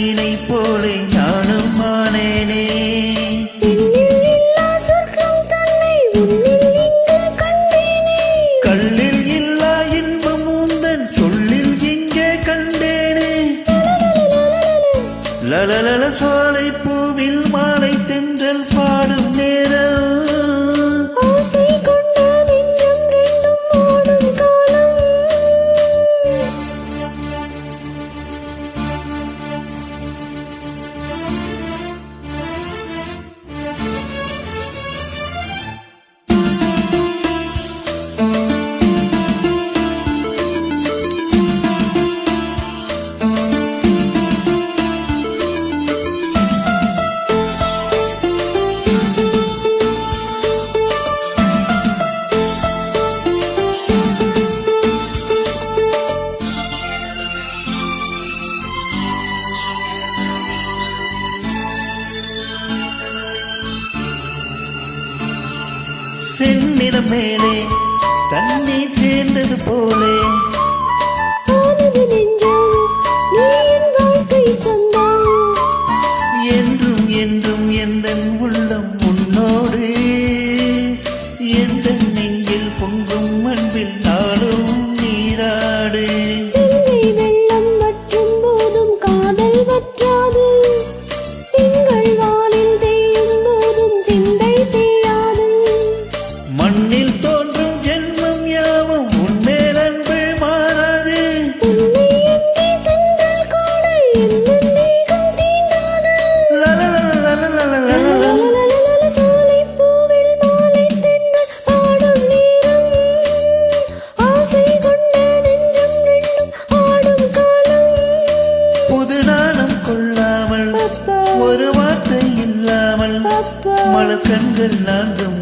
மீனை போலே நானும் மானேனே. கல்லில் இல்லா இன்பம் உந்தன் சொல்லில் இங்கே கண்டேனே. லலலல சோலை பூவில் மாலை தென்றல் பாடும் நேரம் செந்நிறம் மேலே தண்ணீர் சேர்ந்தது போலே என்றும் என்றும் எந்தன் உள்ளம் உன்னோடு எந்த நெஞ்சில் பொங்கும் அன்பில் நாளும் நீராடு. மண்ணில் தோன்றும் ஜென்மம் யாவும் உன்மேல் அன்பு மாறாது. புது நாணம் கொள்ளாமல் ஒரு வார்த்தை இல்லாமல் மலர் கண்கள் நான்கும்